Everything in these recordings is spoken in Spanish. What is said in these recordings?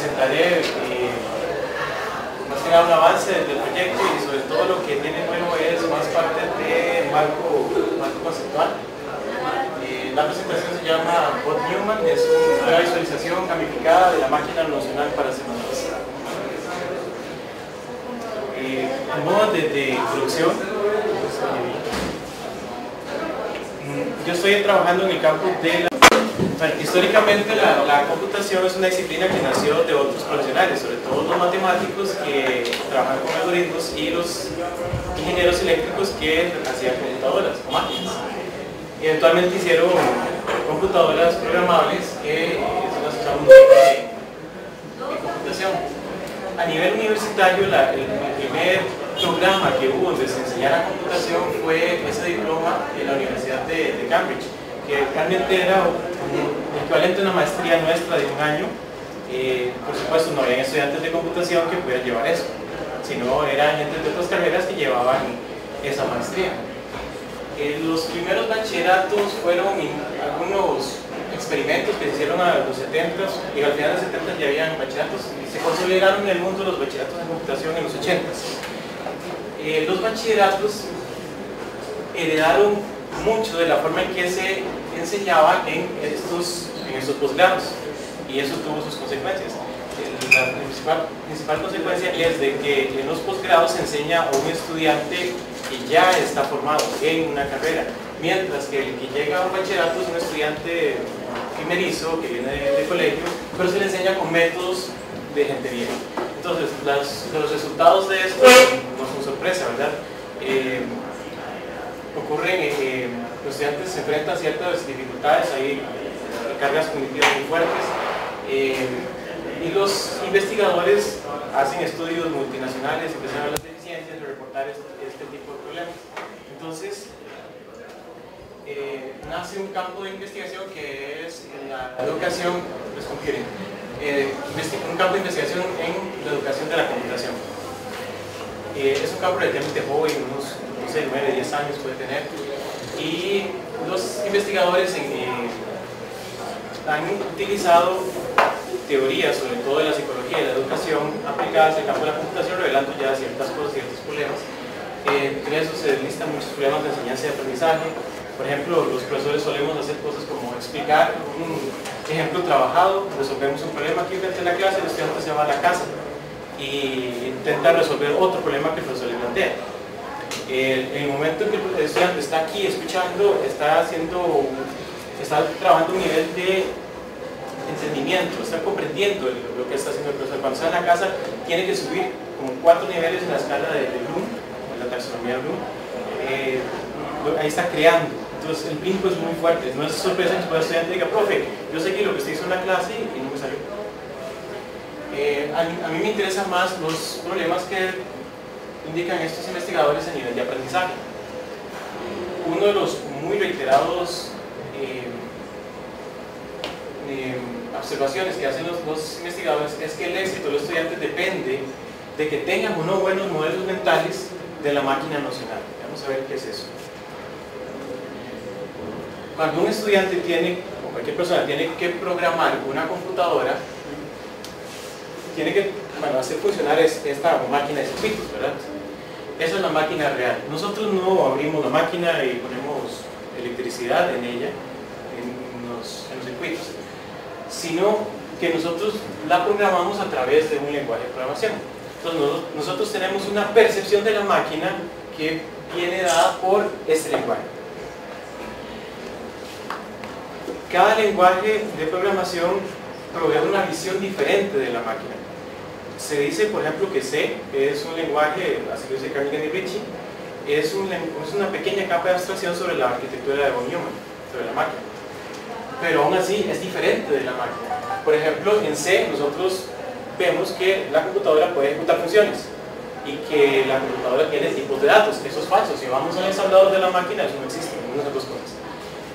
presentaré más que nada un avance del proyecto y sobre todo lo que tiene nuevo es más parte de marco conceptual. La presentación se llama Bot Newman, es una visualización gamificada de la máquina nocional para semántica. En modo de introducción, yo estoy trabajando en el campo de la... Bueno, históricamente la computación es una disciplina que nació de otros profesionales, sobre todo los matemáticos que trabajan con algoritmos y los ingenieros eléctricos que hacían computadoras o máquinas. Y eventualmente hicieron computadoras programables que son las usamos en computación. A nivel universitario, el primer programa que hubo donde se enseñara computación fue ese diploma en la Universidad de Cambridge, que realmente era un equivalente a una maestría nuestra de un año. Por supuesto, no había estudiantes de computación que pudieran llevar eso, sino eran gente de otras carreras que llevaban esa maestría. Los primeros bachilleratos fueron algunos experimentos que se hicieron a los 70s y al final de los 70s ya habían bachilleratos y se consolidaron en el mundo los bachilleratos en computación en los 80s. Los bachilleratos heredaron mucho de la forma en que se enseñaba en estos posgrados y eso tuvo sus consecuencias. La principal consecuencia es de que en los posgrados se enseña a un estudiante que ya está formado en una carrera, mientras que el que llega a un bachillerato es un estudiante primerizo que viene de colegio, pero se le enseña con métodos de gente vieja. Entonces, los resultados de esto no son sorpresa, ¿verdad? Los estudiantes se enfrentan a ciertas dificultades, hay cargas cognitivas muy fuertes, y los investigadores hacen estudios multinacionales, empiezan a ver las deficiencias y reportar este tipo de problemas. Entonces, nace un campo de investigación que es la educación, pues computing, un campo de investigación en la educación de la computación. Es un campo relativamente joven, unos 9, 10 años puede tener, y los investigadores han utilizado teorías, sobre todo de la psicología y la educación, aplicadas al campo de la computación, revelando ya ciertas cosas, ciertos problemas. Entre eso se listan muchos problemas de enseñanza y aprendizaje. Por ejemplo, los profesores solemos hacer cosas como explicar un ejemplo trabajado, resolvemos un problema aquí frente a la clase, el estudiante se va a la casa y intenta resolver otro problema que el profesor le plantea. En el momento en que el estudiante está aquí escuchando, está trabajando un nivel de entendimiento, está comprendiendo lo que está haciendo el profesor. Cuando está en la casa, tiene que subir como 4 niveles en la escala de Bloom, en la taxonomía de Bloom. Ahí está creando. Entonces el brinco es muy fuerte. No es sorpresa que el estudiante diga, profe, yo sé que lo que usted hizo en la clase y no me salió. A mí me interesan más los problemas que indican estos investigadores a nivel de aprendizaje. Uno de los muy reiterados observaciones que hacen los investigadores es que el éxito de los estudiantes depende de que tengan unos buenos modelos mentales de la máquina nocional. Vamos a ver qué es eso. Cuando un estudiante o cualquier persona tiene que programar una computadora, tiene que hacer funcionar esta máquina de circuitos, ¿verdad? Esa es la máquina real. Nosotros no abrimos la máquina y ponemos electricidad en ella, en los circuitos, sino que nosotros la programamos a través de un lenguaje de programación. Entonces nosotros tenemos una percepción de la máquina que viene dada por este lenguaje. Cada lenguaje de programación provee una visión diferente de la máquina. Se dice, por ejemplo, que C es un lenguaje, así lo dice Carnegie y Ritchie, es una pequeña capa de abstracción sobre la arquitectura de von Neumann, sobre la máquina. Pero aún así es diferente de la máquina. Por ejemplo, en C nosotros vemos que la computadora puede ejecutar funciones y que la computadora tiene tipos de datos. Eso es falso. Si vamos al ensamblador de la máquina, eso no existe, ninguna de esas dos cosas.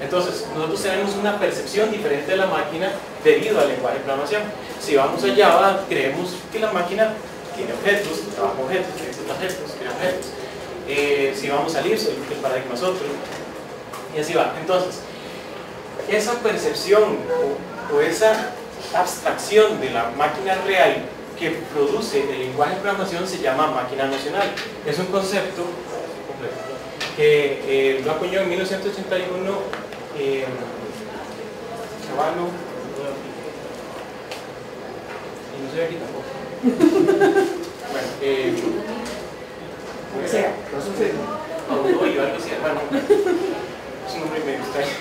Entonces, nosotros tenemos una percepción diferente de la máquina debido al lenguaje de programación. Si vamos a Java, creemos que la máquina tiene objetos, trabaja objetos, crea objetos. Si vamos a Lisp, el paradigma es otro, y así va. Entonces, esa percepción o esa abstracción de la máquina real que produce el lenguaje de programación se llama máquina nocional. Es un concepto que lo acuñó en 1981 Cavallo, y no soy aquí tampoco. Bueno, o sea, no sé. Audoyo, algo así, bueno, es un nombre medio extraño.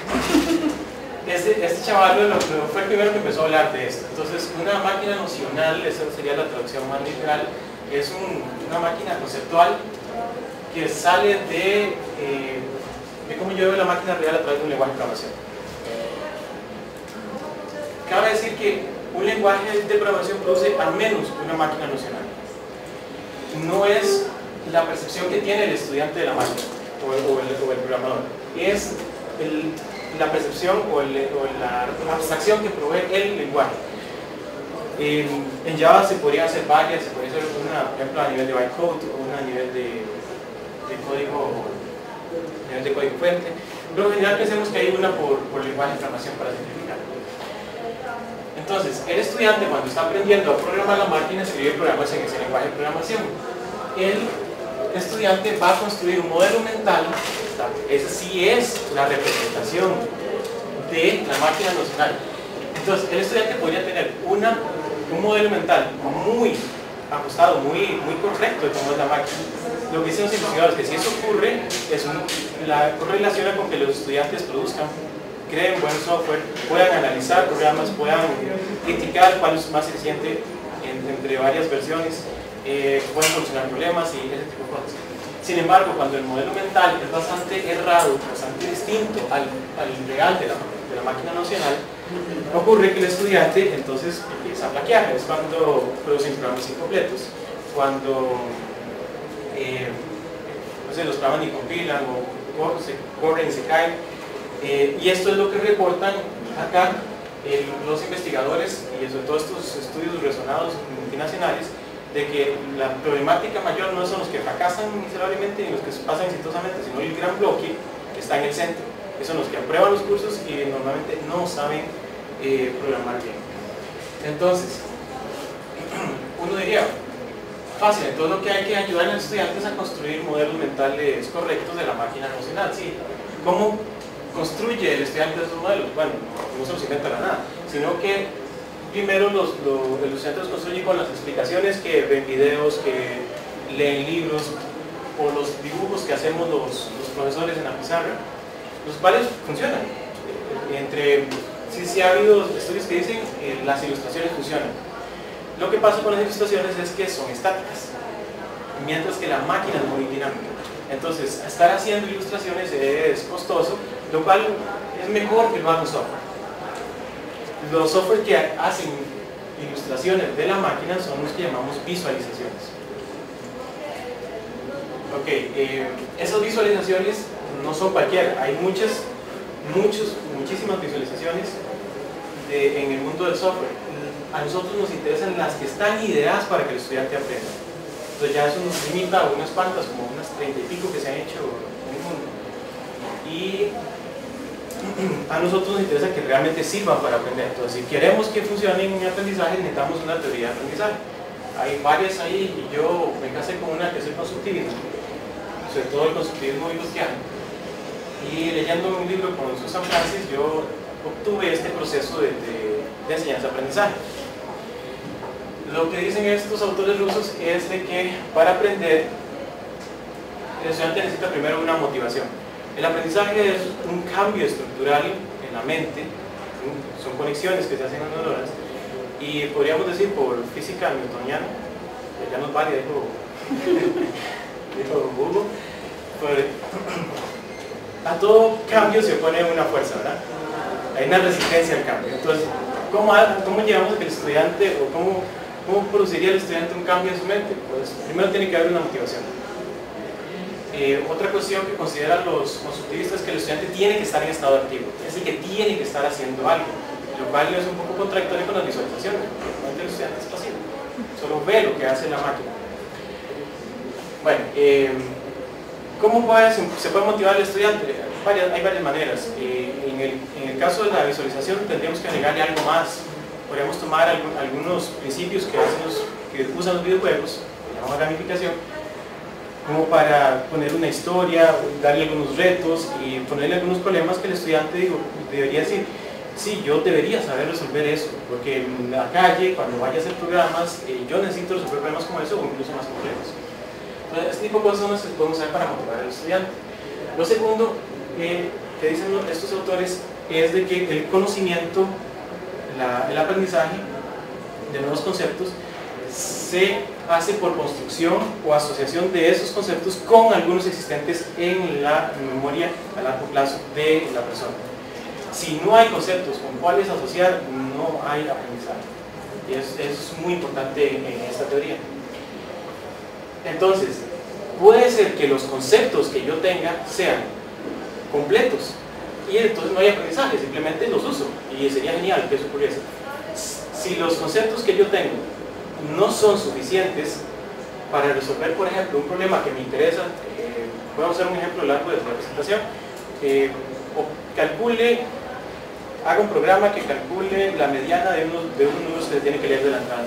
Este chaval fue el primero que empezó a hablar de esto. Entonces, una máquina nocional, esa sería la traducción más literal, es una máquina conceptual que sale de cómo yo veo la máquina real a través de un lenguaje de programación. Cabe decir que un lenguaje de programación produce al menos una máquina nocional. No es la percepción que tiene el estudiante de la máquina o el programador, es la percepción o la abstracción que provee el lenguaje. En Java se podría hacer varias, se podría hacer una, por ejemplo, a nivel de bytecode o una a nivel de código fuente, pero en general pensemos que hay una por lenguaje de programación para simplificar. Entonces, el estudiante cuando está aprendiendo a programar la máquina escribe programas en ese lenguaje de programación. El estudiante va a construir un modelo mental, esa sí es la representación de la máquina nocional. Entonces, el estudiante podría tener un modelo mental muy ajustado, muy correcto de cómo es la máquina. Lo que dicen los investigadores es que si eso ocurre, la correlaciona con que los estudiantes produzcan, creen buen software, puedan analizar programas, puedan criticar cuál es más eficiente entre varias versiones, pueden solucionar problemas y ese tipo de cosas. Sin embargo, cuando el modelo mental es bastante errado, bastante distinto al real de la máquina nocional, ocurre que el estudiante entonces empieza a plagiar. Es cuando producen programas incompletos, cuando no sé, los programas ni compilan o se corren y se caen. Y esto es lo que reportan acá los investigadores y sobre todo estos estudios resonados multinacionales, de que la problemática mayor no son los que fracasan miserablemente ni los que pasan exitosamente, sino el gran bloque que está en el centro, que son los que aprueban los cursos y normalmente no saben programar bien. Entonces, uno diría, fácil, entonces lo que hay que ayudar a los estudiantes a construir modelos mentales correctos de la máquina nocional. ¿Sí? ¿Cómo construye el estudiante esos modelos? Bueno, no se los inventa la nada, sino que primero los estudiantes los construyen con las explicaciones que ven videos, que leen libros o los dibujos que hacemos los profesores en la pizarra, los cuales funcionan. Sí ha habido estudios que dicen que las ilustraciones funcionan. Lo que pasa con las ilustraciones es que son estáticas, mientras que la máquina es muy dinámica. Entonces, estar haciendo ilustraciones es costoso, lo cual es mejor que lo haga un software. Los software que hacen ilustraciones de la máquina son los que llamamos visualizaciones. Ok, esas visualizaciones no son cualquiera, hay muchísimas visualizaciones en el mundo del software. A nosotros nos interesan las que están ideadas para que el estudiante aprenda. Entonces ya eso nos limita a unas cuantas, como unas 30 y pico que se han hecho en el mundo. Y a nosotros nos interesa que realmente sirvan para aprender. Entonces, si queremos que funcionen en aprendizaje, necesitamos una teoría de aprendizaje. Hay varias ahí, y yo me casé con una que es el constructivismo, sobre todo el constructivismo wittgensteiniano. Y leyendo un libro con Susan Francis, yo obtuve este proceso de enseñanza-aprendizaje. Lo que dicen estos autores rusos es de que para aprender, el estudiante necesita primero una motivación. El aprendizaje es un cambio estructural en la mente, son conexiones que se hacen en neuronas, y podríamos decir por física newtoniana, que ya nos vale, dijo Hugo, a todo cambio se opone una fuerza, ¿verdad? Hay una resistencia al cambio. Entonces, ¿cómo llevamos a que el estudiante, o cómo produciría el estudiante un cambio en su mente? Pues primero tiene que haber una motivación. Otra cuestión que consideran los constructivistas es que el estudiante tiene que estar en estado activo, es decir, que tiene que estar haciendo algo, lo cual es un poco contradictorio con las visualizaciones, porque el estudiante es pasivo, solo ve lo que hace la máquina. Bueno, ¿cómo se puede motivar al estudiante? Hay varias maneras. En el caso de la visualización tendríamos que agregarle algo más. Por podríamos tomar algunos principios que usan los videojuegos, que llamamos gamificación, como para poner una historia, darle algunos retos y ponerle algunos problemas que el estudiante debería decir, sí, yo debería saber resolver eso, porque en la calle, cuando vaya a hacer programas, yo necesito resolver problemas como eso o incluso más complejos. Entonces, este tipo de cosas son las que podemos usar para motivar al estudiante. Lo segundo que dicen estos autores es de que el conocimiento, el aprendizaje de nuevos conceptos se hace por construcción o asociación de esos conceptos con algunos existentes en la memoria a largo plazo de la persona. Si no hay conceptos con cuáles asociar, no hay aprendizaje. Y eso es muy importante en esta teoría. Entonces, puede ser que los conceptos que yo tenga sean completos y entonces no hay aprendizaje, simplemente los uso y sería genial que eso ocurriese. Si los conceptos que yo tengo no son suficientes para resolver, por ejemplo, un problema que me interesa, voy a usar un ejemplo largo de la presentación, haga un programa que calcule la mediana de unos números que se tiene que leer de la entrada.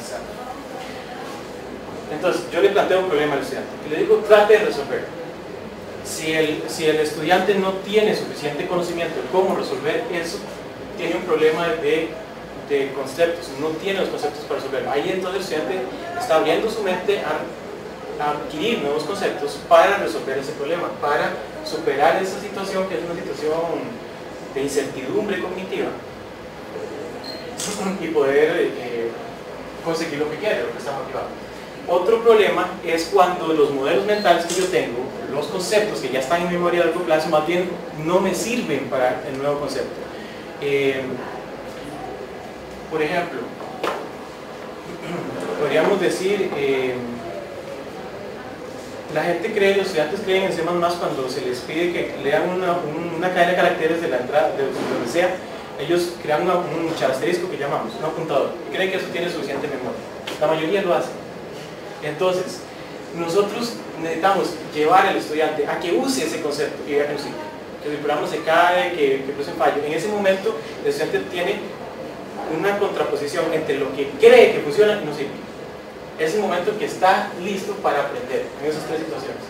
Entonces, yo le planteo un problema al estudiante y le digo, trate de resolverlo. Si el estudiante no tiene suficiente conocimiento de cómo resolver eso, tiene un problema de conceptos, no tiene los conceptos para resolverlo. Ahí entonces el estudiante está abriendo su mente a adquirir nuevos conceptos para resolver ese problema, para superar esa situación que es una situación de incertidumbre cognitiva y poder conseguir lo que quiere, lo que está motivado. Otro problema es cuando los modelos mentales que yo tengo, los conceptos que ya están en memoria a largo plazo, más bien no me sirven para el nuevo concepto. Por ejemplo, podríamos decir, la gente cree, los estudiantes creen en C++ cuando se les pide que lean una cadena de caracteres de la entrada, de donde sea, ellos crean un asterisco que llamamos, un apuntador, y creen que eso tiene suficiente memoria. La mayoría lo hace. Entonces, nosotros necesitamos llevar al estudiante a que use ese concepto y vea que no sirve, que el programa se cae, que produce un fallo. En ese momento, el estudiante tiene una contraposición entre lo que cree que funciona y no sirve. Es el momento en que está listo para aprender en esas tres situaciones.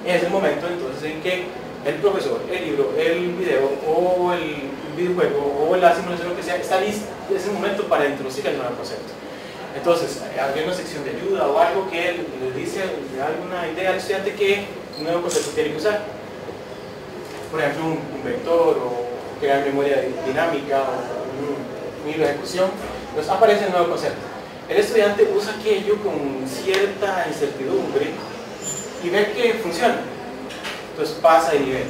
Es el momento entonces en que el profesor, el libro, el video o el videojuego o la simulación, lo que sea, está listo. Es el momento para introducir el nuevo concepto. Entonces, habría una sección de ayuda o algo que le dice, le da alguna idea al estudiante que un nuevo concepto tiene que usar. Por ejemplo, un vector o crear memoria dinámica o un hilo de ejecución. Entonces aparece el nuevo concepto. El estudiante usa aquello con cierta incertidumbre y ve que funciona. Entonces pasa de nivel.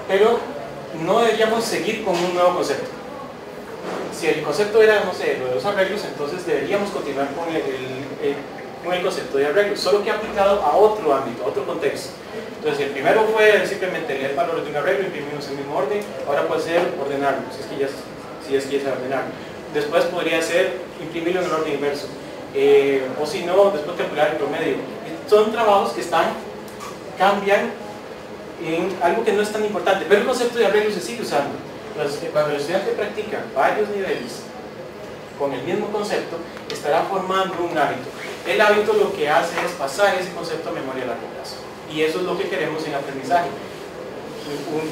Pero no deberíamos seguir con un nuevo concepto. Si el concepto era, no sé, lo de los arreglos, entonces deberíamos continuar con el concepto de arreglos, solo que aplicado a otro ámbito, a otro contexto. Entonces, el primero fue simplemente leer valores de un arreglo, imprimirlos en el mismo orden, ahora puede ser ordenarlo, si es que ya sabe ordenarlo. Después podría ser imprimirlo en el orden inverso, o si no, después calcular el promedio. Son trabajos que cambian en algo que no es tan importante, pero el concepto de arreglo se sigue usando. Entonces, cuando el estudiante practica varios niveles con el mismo concepto, estará formando un hábito. El hábito lo que hace es pasar ese concepto a memoria a largo plazo. Y eso es lo que queremos en aprendizaje.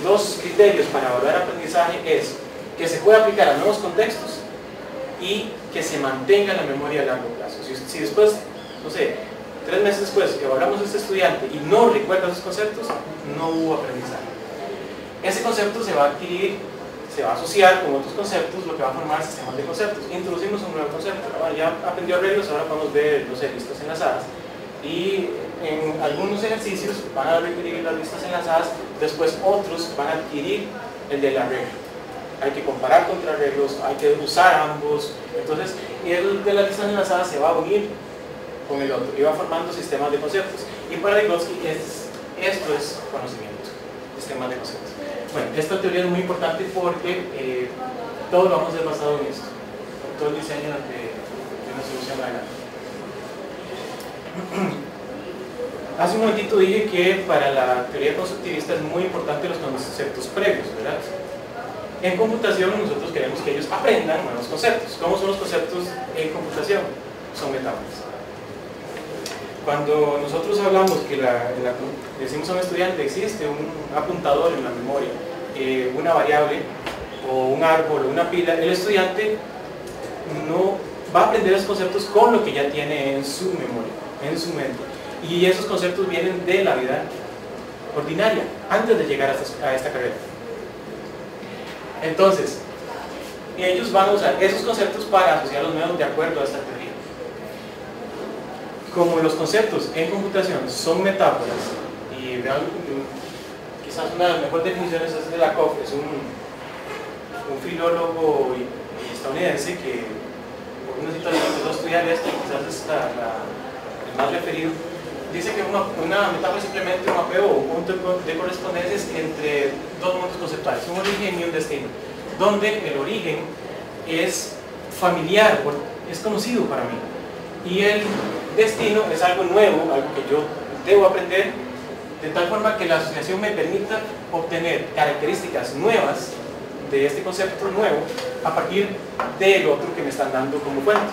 Dos criterios para evaluar aprendizaje es que se pueda aplicar a nuevos contextos y que se mantenga la memoria a largo plazo. Si después, no sé, 3 meses después evaluamos a este estudiante y no recuerda esos conceptos, no hubo aprendizaje. Ese concepto se va a adquirir, se va a asociar con otros conceptos, lo que va a formar sistemas de conceptos. Introducimos un nuevo concepto. Ya aprendió arreglos, ahora podemos ver, no sé, listas enlazadas. Y en algunos ejercicios van a requerir las listas enlazadas, después otros van a adquirir el del arreglo. Hay que comparar contra arreglos, hay que usar ambos. Entonces, el de las listas enlazadas se va a unir con el otro y va formando sistemas de conceptos. Y para Vygotsky esto es conocimiento, sistemas de conceptos. Bueno, esta teoría es muy importante porque todo lo vamos a hacer basado en esto, todo el diseño de una solución a la. Hace un momentito dije que para la teoría constructivista es muy importante los conceptos previos, ¿verdad? En computación nosotros queremos que ellos aprendan nuevos conceptos. ¿Cómo son los conceptos en computación? Son metáforas. Cuando nosotros hablamos que decimos a un estudiante existe un apuntador en la memoria, una variable o un árbol o una pila, el estudiante no va a aprender esos conceptos con lo que ya tiene en su memoria, en su mente. Y esos conceptos vienen de la vida ordinaria, antes de llegar a esta carrera. Entonces, ellos van a usar esos conceptos para asociar los nuevos de acuerdo a esta teoría. Como los conceptos en computación son metáforas, y quizás una de las mejores definiciones es de Lakoff, es un filólogo estadounidense que por una situación empezó a estudiar esto, quizás es el más referido. Dice que una metáfora es simplemente un mapeo o un punto de correspondencias entre dos mundos conceptuales, un origen y un destino, donde el origen es familiar, es conocido para mí, y el destino es algo nuevo, algo que yo debo aprender, de tal forma que la asociación me permita obtener características nuevas de este concepto nuevo a partir del otro que me están dando como fuente.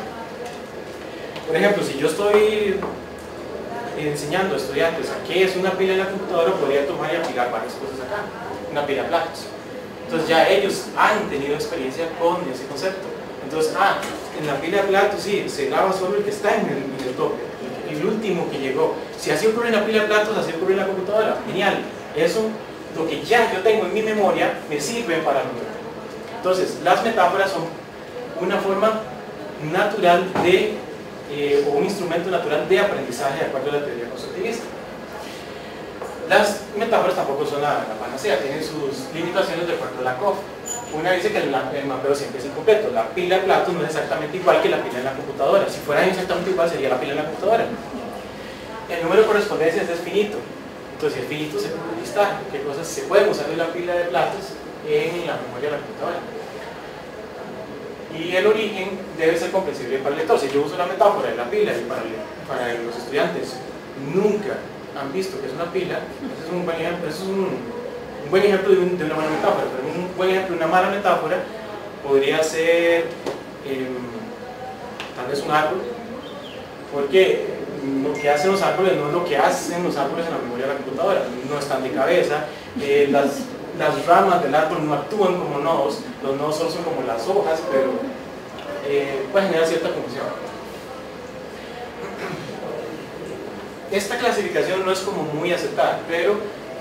Por ejemplo, si yo estoy enseñando a estudiantes a qué es una pila en la computadora, podría tomar y aplicar varias cosas acá, una pila a platos. Entonces ya ellos han tenido experiencia con ese concepto. Entonces, en la pila de platos sí, se graba solo el que está en el tope, el último que llegó. Si así ocurre en la pila de platos, así ocurre en la computadora. Genial. Eso, lo que ya yo tengo en mi memoria, me sirve para lo nuevo. Entonces, las metáforas son una forma natural o un instrumento natural de aprendizaje de acuerdo a la teoría constructivista. Las metáforas tampoco son la panacea, tienen sus limitaciones de acuerdo a Lakoff. Una dice que el mapeo siempre es incompleto. La pila de platos no es exactamente igual que la pila en la computadora. Si fuera exactamente igual sería la pila en la computadora. El número de correspondencias es finito. Entonces el finito se puede listar. ¿Qué cosas se pueden usar de la pila de platos en la memoria de la computadora? Y el origen debe ser comprensible para el lector. Si yo uso la metáfora de la pila y para los estudiantes nunca han visto que es una pila, ese es un buen ejemplo, un buen ejemplo de una buena metáfora, pero un buen ejemplo de una mala metáfora podría ser tal vez un árbol, porque lo que hacen los árboles no es lo que hacen los árboles en la memoria de la computadora, no están de cabeza, las ramas del árbol no actúan como nodos, los nodos solo son como las hojas, pero puede generar cierta confusión. Esta clasificación no es como muy aceptada, pero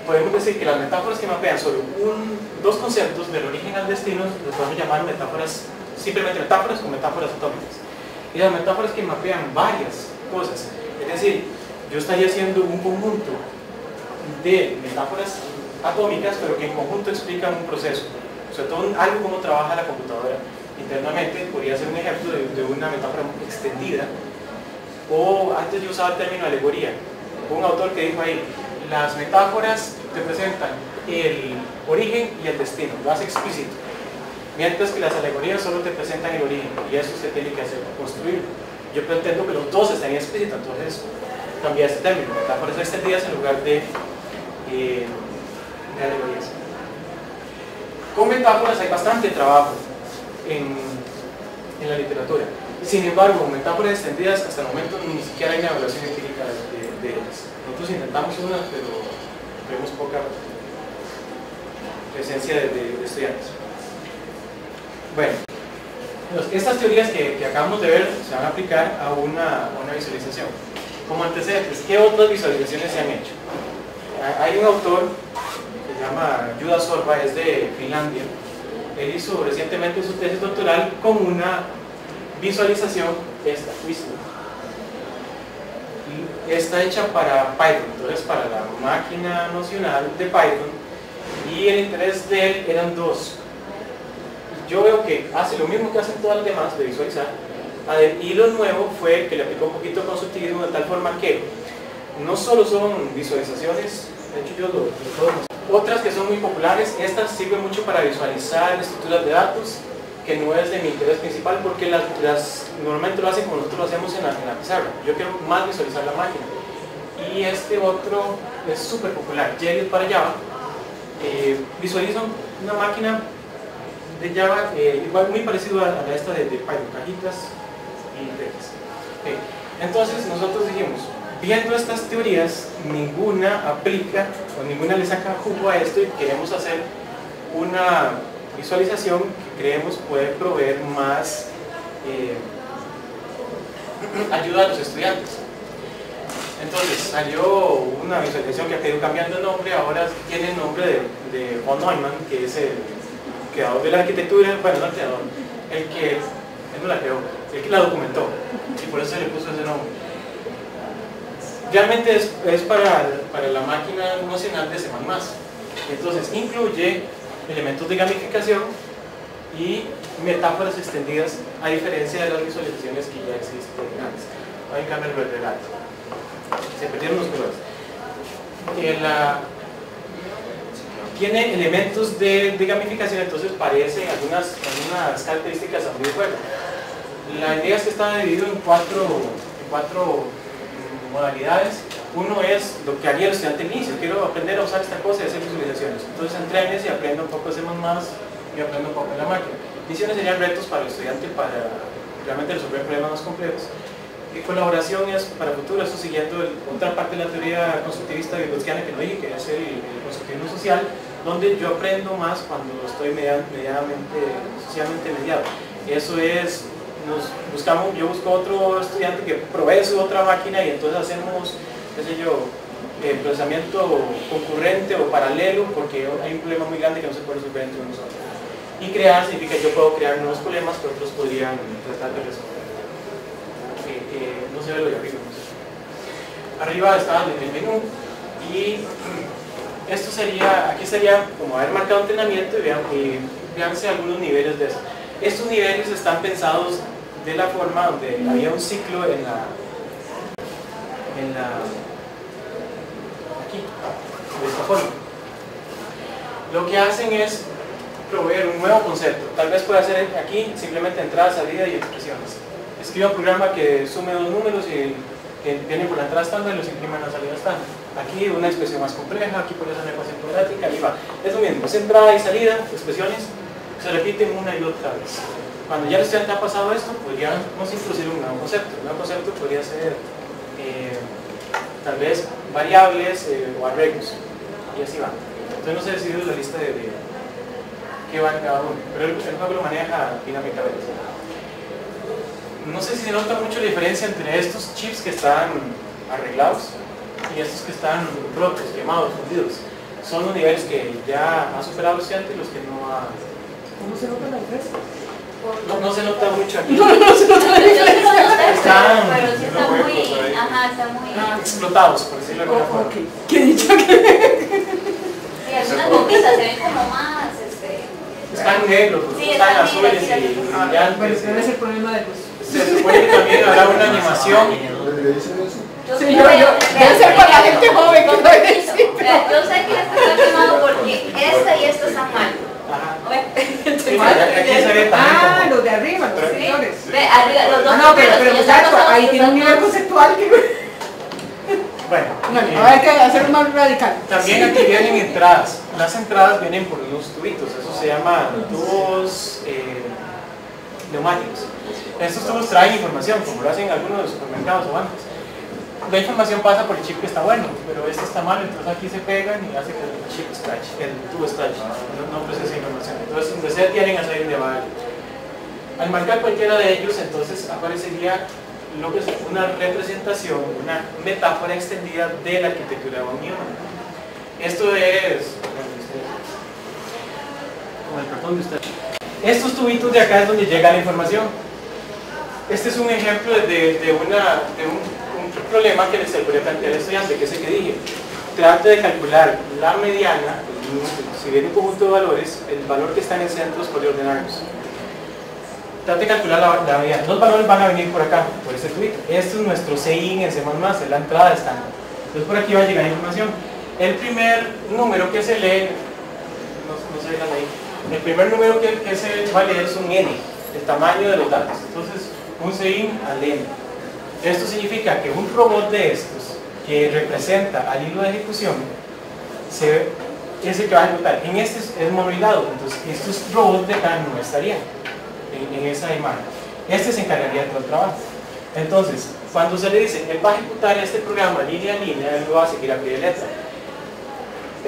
podemos decir que las metáforas que mapean sobre dos conceptos del origen al destino los podemos llamar metáforas, simplemente metáforas o metáforas atómicas. Y las metáforas que mapean varias cosas, es decir, yo estaría haciendo un conjunto de metáforas atómicas, pero que en conjunto explican un proceso, sobre todo algo como trabaja la computadora internamente. Podría ser un ejemplo de una metáfora extendida. O antes yo usaba el término alegoría. Un autor que dijo ahí, las metáforas te presentan el origen y el destino, lo hace explícito, mientras que las alegorías solo te presentan el origen, y eso se tiene que hacer, construir. Yo pretendo que los dos estén explícitos, entonces cambié este término, metáforas extendidas en lugar de alegorías. Con metáforas hay bastante trabajo en la literatura. Sin embargo, con metáforas extendidas hasta el momento ni siquiera hay una evaluación empírica de ellas. Nosotros intentamos una, pero vemos poca presencia de estudiantes. Bueno, estas teorías que acabamos de ver se van a aplicar a una visualización. Como antecedentes, ¿qué otras visualizaciones se han hecho? Hay un autor que se llama Juha Sorva, es de Finlandia. Él hizo recientemente su tesis doctoral con una visualización, esta está hecha para Python, entonces para la máquina nocional de Python, y el interés de él eran dos. Yo veo que hace lo mismo que hacen todas las demás de visualizar, y lo nuevo fue que le aplicó un poquito de constructivismo de tal forma que no solo son visualizaciones, de hecho yo lo otras que son muy populares, estas sirven mucho para visualizar estructuras de datos, que no es de mi interés principal porque normalmente lo hacen como nosotros lo hacemos en la pizarra. Yo quiero más visualizar la máquina. Y este otro es súper popular, JELIOT para Java. Visualiza una máquina de Java, igual muy parecido a esta de Python, cajitas y reglas. Okay. Entonces nosotros dijimos, viendo estas teorías, ninguna aplica o ninguna le saca jugo a esto y queremos hacer una visualización que creemos puede proveer más ayuda a los estudiantes. Entonces salió una visualización que ha ido cambiando de nombre, ahora tiene el nombre de von Neumann, que es el creador de la arquitectura, bueno, no el creador, él no la creó, el que la documentó, y por eso se le puso ese nombre. Realmente es para la máquina nocional de C++. Entonces incluye elementos de gamificación y metáforas extendidas, a diferencia de las visualizaciones que ya existen antes. Voy a cambiar el relato. Se perdieron los colores. Tiene elementos de gamificación, entonces parece algunas características a un videojuego. La idea es que está dividido en cuatro modalidades. Uno es lo que haría el estudiante al inicio: quiero aprender a usar esta cosa y hacer visualizaciones. Entonces entrenes y aprendo un poco de C++ y aprendo un poco de la máquina. Misiones serían retos para el estudiante para realmente resolver problemas más complejos. Y colaboración es para futuro, esto siguiendo otra parte de la teoría constructivista vygotskyana que no dije, que es el constructivismo social, donde yo aprendo más cuando estoy socialmente mediado. Eso es, yo busco otro estudiante que provee su otra máquina y entonces hacemos, qué sé yo, procesamiento concurrente o paralelo, porque hay un problema muy grande que no se puede resolver entre nosotros. Y crear significa que yo puedo crear nuevos problemas que otros podrían tratar de resolver. No se ve lo de arriba. Arriba está el menú y esto sería, aquí sería como haber marcado entrenamiento y véanse algunos niveles de eso. Estos niveles están pensados de la forma donde había un ciclo aquí, de esta forma. Lo que hacen es proveer un nuevo concepto. Tal vez pueda ser aquí simplemente entrada, salida y expresiones. Escriba un programa que sume dos números y que vienen por la entrada estándar y los imprima en la salida estándar. Aquí una expresión más compleja, aquí por eso una ecuación cuadrática, y va. Es lo mismo, es entrada y salida, expresiones, se repiten una y otra vez. Cuando ya el estudiante ha pasado esto, podríamos introducir un nuevo concepto. Un nuevo concepto podría ser tal vez variables o arreglos, y así va. Entonces no se ha decidido la lista de qué va en cada uno, pero el juego lo maneja dinámicamente. No sé si se nota mucho la diferencia entre estos chips que están arreglados y estos que están rotos, quemados, fundidos. Son los niveles que ya ha superado el estudiante y los que no ha... ¿Cómo se nota la diferencia? No se nota mucho aquí. No se nota la diferencia. Están, pero sí está muy, está muy... explotados, por decirlo de alguna forma. Okay. ¿Qué he dicho que? Sí, algunas gomitas se ven como más... Están negros, sí, están azules y Bueno, brillantes. ese es el problema de los... Se supone que también habrá una animación. Sí, debe ser para la gente joven que no es. Yo sé que este está quemado porque esta y esta están mal. Ajá. Sí, aquí se ve también los de arriba, los Sí. sectores. Ve, arriba, los dos No, primeros, pero y muchacho, están pasados, ahí tiene un están nivel más- conceptual que... Bueno, Bueno, hay que hacerlo más radical. también aquí vienen entradas. Las entradas vienen por unos tubitos, eso se llama tubos neumáticos. Estos tubos traen información, como lo hacen algunos de los supermercados o bancos. La información pasa por el chip que está bueno, pero este está mal, entonces aquí se pegan y hace que el chip scratch, el tubo scratch, no procesa información. Entonces, donde sea tienen a salir de va. Al marcar cualquiera de ellos, entonces aparecería lo que es una representación, una metáfora extendida de la arquitectura de Neumann. Esto es, con el cartón de usted. Estos tubitos de acá es donde llega la información. Este es un ejemplo de un problema que les podría plantear al estudiante, que es el que dije. Trate de calcular la mediana, si viene un conjunto de valores, el valor que está en el centro es por ordenarlos. Trate de calcular la mediana. Los valores van a venir por acá, por este tubito. Este es nuestro CIN en C++, es la entrada estándar. Entonces por aquí va a llegar información. El primer número que se lee, no se vean ahí, el primer número que se va a leer es un N, el tamaño de los datos. Entonces, un CIN al N. Esto significa que un robot de estos, que representa al hilo de ejecución, se es el que va a ejecutar. En este es movilizado, entonces estos robots de acá no estarían en esa imagen. Este se encargaría de todo el trabajo. Entonces, cuando se le dice, él va a ejecutar este programa línea a línea, él lo va a seguir a pie de letra.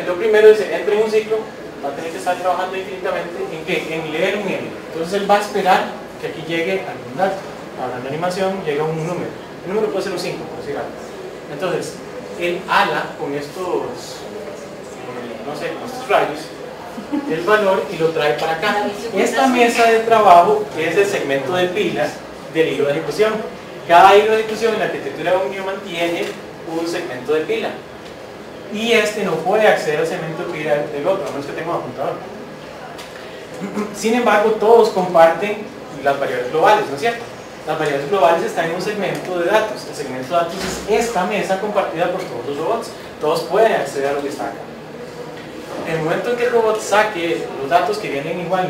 Lo primero es, entra en un ciclo, va a tener que estar trabajando infinitamente, ¿en qué? En leer un N. Entonces él va a esperar que aquí llegue algún dato. Ahora en la animación llega un número. El número puede ser un 5, por decir algo. Entonces, él ala con estos, no sé, con estos rayos, el valor y lo trae para acá. Esta mesa de trabajo es el segmento de pilas del hilo de ejecución. Cada hilo de ejecución en la arquitectura de Von Neumann tiene un segmento de pila. Y este no puede acceder al segmento de pila del otro, a menos que tenga un apuntador. Sin embargo, todos comparten las variables globales, ¿no es cierto? Las variables globales están en un segmento de datos. El segmento de datos es esta mesa compartida por todos los robots. Todos pueden acceder a lo que está acá. En el momento en que el robot saque los datos que vienen igual,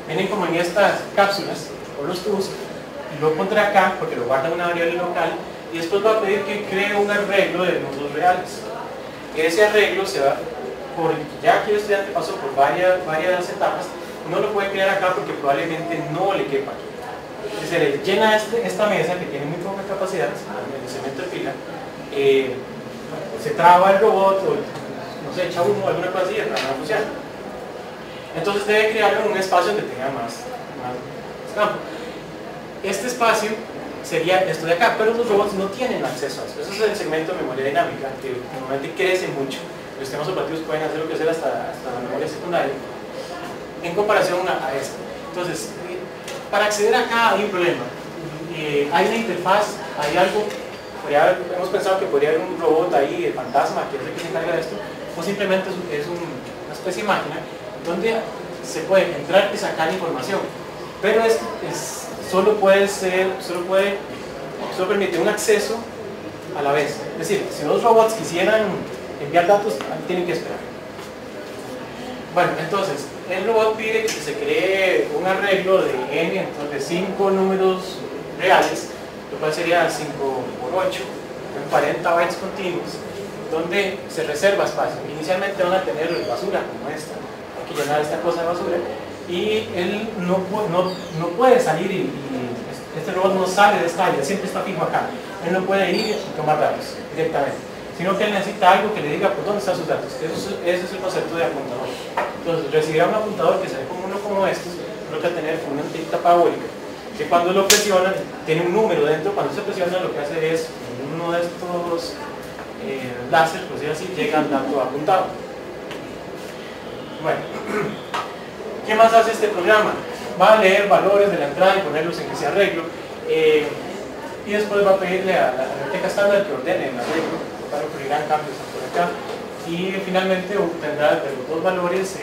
vienen como en estas cápsulas o los tubos, y lo pondrá acá porque lo guarda en una variable local, y después va a pedir que cree un arreglo de nodos reales. Ese arreglo se va, ya que el estudiante pasó por varias etapas, no lo puede crear acá porque probablemente no le quepa aquí. Se le llena esta mesa que tiene muy poca capacidad, el segmento de pila, se traba el robot o no sé, echa humo o alguna cosa así, no funciona. Entonces debe crearlo en un espacio donde tenga más campo. Este espacio sería esto de acá, pero los robots no tienen acceso a eso. Eso es el segmento de memoria dinámica, que normalmente crece mucho. Los sistemas operativos pueden hacer lo que hacer hasta la memoria secundaria en comparación a esto. Entonces, para acceder acá hay un problema. Hay una interfaz, hay algo, hemos pensado que podría haber un robot ahí, el fantasma, que es el que se encarga de esto, o simplemente es una especie de máquina donde se puede entrar y sacar información. Pero esto solo permite un acceso a la vez. Es decir, si dos robots quisieran enviar datos, tienen que esperar. Bueno, entonces, el robot pide que se cree un arreglo de n, entonces 5 números reales, lo cual sería 5 por 8, en 40 bytes continuos, donde se reserva espacio. Inicialmente van a tener basura como esta, hay que llenar esta cosa de basura, y él no puede salir y este robot no sale de esta área, siempre está fijo acá. Él no puede ir y tomar datos directamente, sino que él necesita algo que le diga por dónde están sus datos. Ese es el concepto de apuntador. Entonces recibirá un apuntador que se ve como uno como estos, lo que va a tener una antena parabólica, que cuando lo presionan tiene un número dentro. Cuando se presiona lo que hace es uno de estos láser, por decir así, llega al dato apuntado. Bueno, ¿qué más hace este programa? Va a leer valores de la entrada y ponerlos en ese arreglo, y después va a pedirle a la biblioteca estándar que ordene el arreglo, para ocurrirán cambios por acá, y finalmente obtendrá de los dos valores,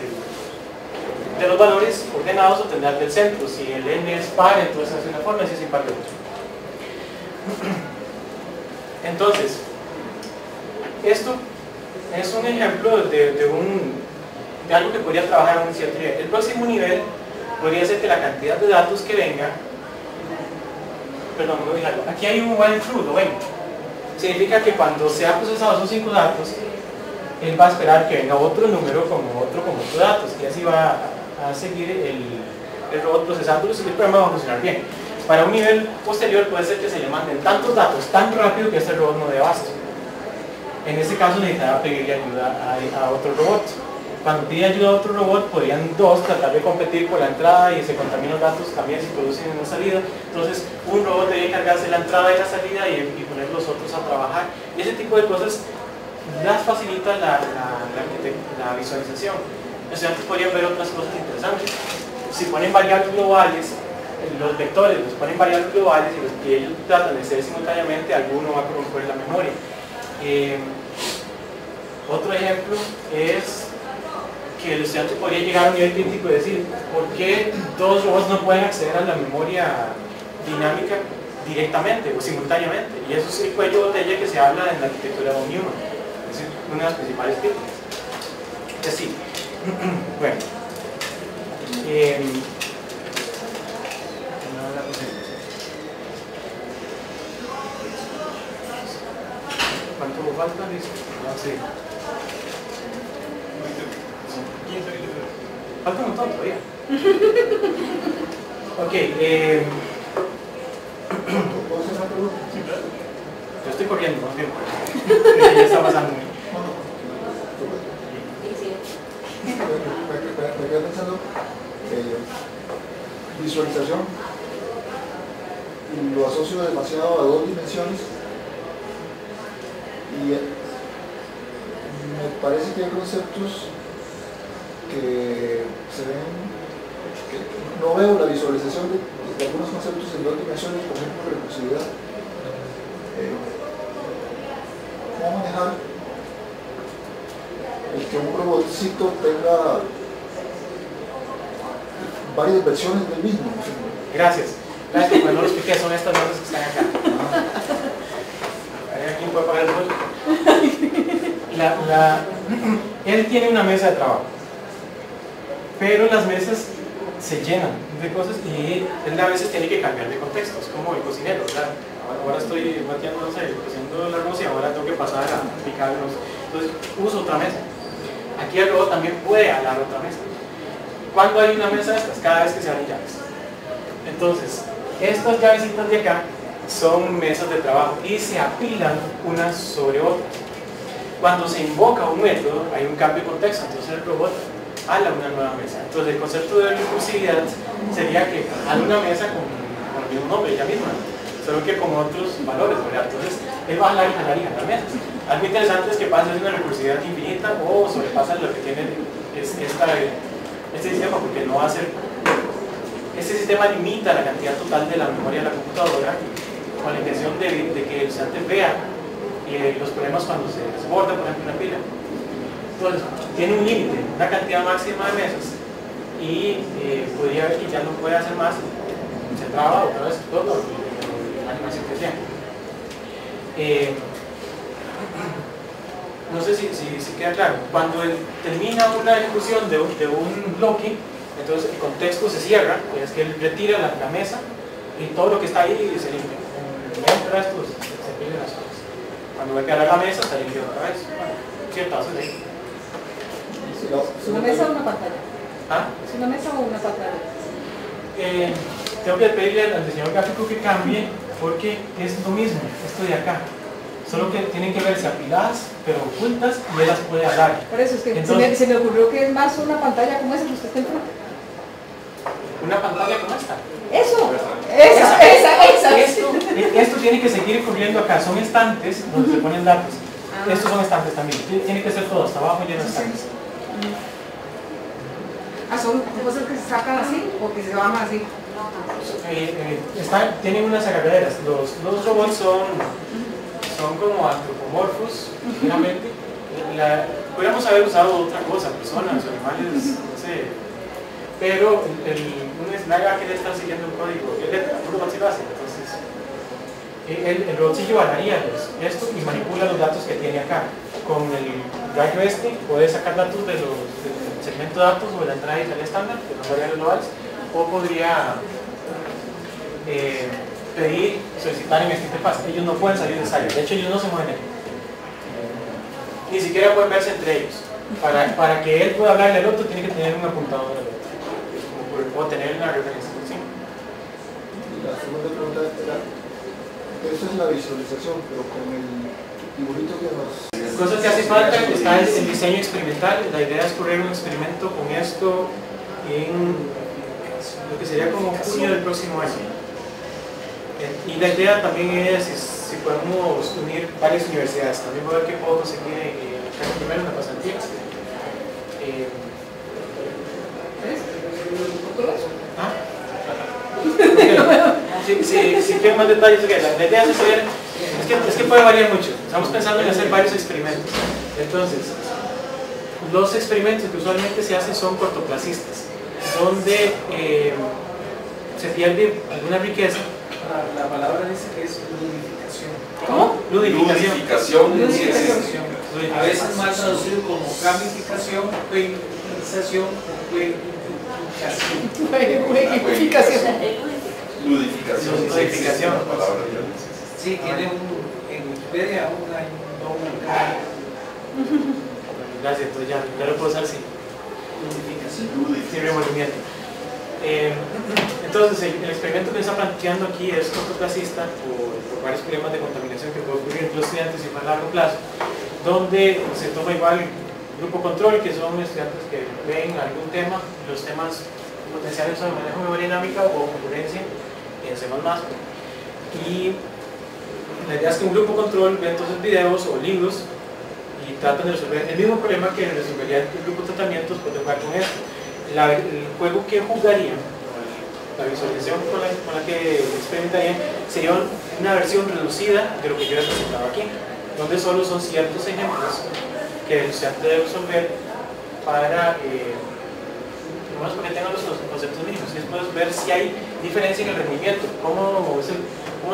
de los valores ordenados obtendrá del centro. Si el n es par, entonces hace una forma, y si es impar de otra. Entonces, esto es un ejemplo de algo que podría trabajar en un cierto nivel. El próximo nivel podría ser que la cantidad de datos que venga, perdón, no dije algo, aquí hay un while true, ¿lo ven? Significa que cuando se han procesado esos 5 datos, él va a esperar que venga otro número como otro datos, y así va a seguir el robot procesándolos, y el programa va a funcionar bien. Para un nivel posterior puede ser que se le manden tantos datos tan rápido que este robot no dé bases. En ese caso necesitará pedirle ayuda a otro robot. Cuando pide ayuda a otro robot, podrían dos tratar de competir por la entrada y se contaminan los datos también si producen una salida. Entonces, un robot debe encargarse de la entrada y la salida y poner los otros a trabajar. Y ese tipo de cosas las facilita la visualización. Los estudiantes podrían ver otras cosas interesantes. Si ponen variables globales, los vectores los ponen variables globales y ellos tratan de ser simultáneamente, alguno va a corromper la memoria. Otro ejemplo es que el estudiante podría llegar a un nivel crítico y decir, ¿por qué dos robots no pueden acceder a la memoria dinámica directamente o simultáneamente? Y eso es el cuello de botella que se habla en la arquitectura de Von Neumann, es una de las principales críticas. Es así. Bueno, ¿cuánto falta? Sí. Falta un montón todavía. Ok, ¿Puedo hacer una pregunta? yo estoy corriendo, más bien. Ya está pasando. Me quedé pensando, visualización, y lo asocio demasiado a dos dimensiones, y me parece que hay conceptos que se ven, que no veo la visualización de algunos conceptos en dos dimensiones, por ejemplo, recursividad. ¿Cómo manejar el que un robotcito tenga varias versiones del mismo? Gracias. Gracias, pues no lo expliqué, son estas notas que están acá. ¿Quién puede pagar el sueldo? Él tiene una mesa de trabajo, pero las mesas se llenan de cosas y él a veces tiene que cambiar de contexto, es como el cocinero, ¿verdad? Ahora estoy bateando, no sé, cociendo el arroz y ahora tengo que pasar a picar el arroz. Entonces uso otra mesa. Aquí el robot también puede alar otra mesa. ¿Cuándo hay una mesa de estas? Cada vez que se abren llaves. Entonces, estas llavecitas de acá son mesas de trabajo y se apilan unas sobre otras. Cuando se invoca un método, hay un cambio de contexto, entonces el robot ala una nueva mesa. Entonces el concepto de recursividad sería que ala una mesa con el mismo nombre, ella misma, solo que con otros valores, ¿verdad? Entonces él va a jalar y jalar y jalar mesas. Algo interesante es que pasa de una recursividad infinita o sobrepasa lo que tiene este sistema, porque no va a ser. Este sistema limita la cantidad total de la memoria de la computadora con la intención de que el usante vea los problemas cuando se desborda, por ejemplo, una pila. Entonces, tiene un límite, una cantidad máxima de mesas y podría ver que ya no puede hacer más, se traba otra vez todo la animación que sea. No sé si queda claro. Cuando él termina una ejecución de un bloque, entonces el contexto se cierra, es que él retira la mesa y todo lo que está ahí se limpia. Entra esto, se pierden las cosas. Cuando ve que a la mesa, está limpio otra vez. Bueno, cierto, haces ahí. ¿Es una mesa o una pantalla? ¿Ah? ¿Es una mesa o una pantalla? Tengo que pedirle al diseñador gráfico que cambie porque es lo mismo, esto de acá. Solo que tienen que verse apiladas, pero ocultas, y él las puede hablar. Por eso es que entonces, se me ocurrió que es más una pantalla como esa que usted está enfrente. ¿Una pantalla como esta? Eso, esa. Esto tiene que seguir corriendo acá, son estantes donde se ponen datos. Estos son estantes también, tiene que ser todo, hasta abajo lleno de estantes. ¿Son cosas que se sacan así o que se bajan así? Tienen unas agarraderas. Los robots son como antropomorfos, ligeramente. Podríamos haber usado otra cosa, personas o animales, no sé. Pero un snaga que le está siguiendo un código, un robot sí lo hace. Entonces, el robotcillo valaría esto y manipula los datos que tiene acá. Con el rayo puede sacar datos del segmento de datos o de la entrada y salida estándar, que son variables globales, o podría pedir, solicitar en este interfaz. Ellos no pueden salir de esa área, de hecho ellos no se mueven ahí. Ni siquiera pueden verse entre ellos. Para que él pueda hablarle al otro, tiene que tener un apuntador del otro, o tener una referencia. ¿Sí? Y la segunda pregunta era, eso es la visualización, pero con el dibujito que nos... Cosas que hace falta, está el diseño experimental. La idea es correr un experimento con esto en lo que sería como junio del próximo año. Y la idea también es si podemos unir varias universidades. También voy a ver qué puedo conseguir primero en la pasantía. Si quieren más detalles, la idea es saber, es que puede variar mucho. Estamos pensando en hacer varios experimentos. Entonces, los experimentos que usualmente se hacen son cortoplacistas, donde se pierde alguna riqueza. La palabra dice que es ludificación. ¿Cómo? Ludificación. Ludificación. A veces mal traducido como gamificación, jueguización o Jueguificación. Ludificación. Sí, tiene en Wikipedia hay un doble. Gracias, pues ya lo puedo usar así. sin remolimiento. Entonces, el experimento que se está planteando aquí es cortoplacista por varios problemas de contaminación que puede ocurrir entre los estudiantes y más a largo plazo, donde se toma igual grupo control, que son estudiantes que ven algún tema, los temas potenciales son manejo de memoria dinámica o concurrencia en C++, y la idea es que un grupo control ve entonces videos o libros y tratan de resolver el mismo problema que resolvería el grupo de tratamientos, puede jugar con esto. El juego que jugarían, la visualización con la que experimentarían, sería una versión reducida de lo que yo he presentado aquí, donde solo son ciertos ejemplos que el estudiante debe resolver para que tengan los conceptos mínimos y después ver si hay diferencia en el rendimiento, cómo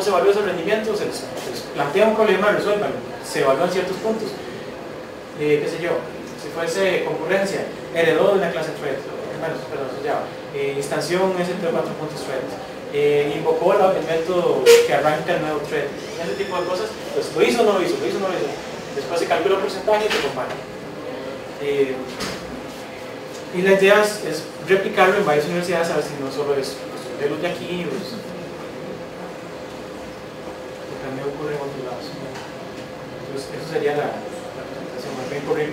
se evalúa ese rendimiento, se les plantea un problema, resuelvan, se evalúan ciertos puntos, qué sé yo, si fuese concurrencia, heredó de una clase thread, instanción es entre 4 puntos thread, invocó el método que arranca el nuevo thread, ese tipo de cosas, pues lo hizo o no lo hizo, después se calcula el porcentaje y se compara. Y la idea es replicarlo en varias universidades, a ver si no solo es resolverlo de aquí, pues, porque también ocurre en otros lados. Entonces, eso sería la presentación, más bien por ahí.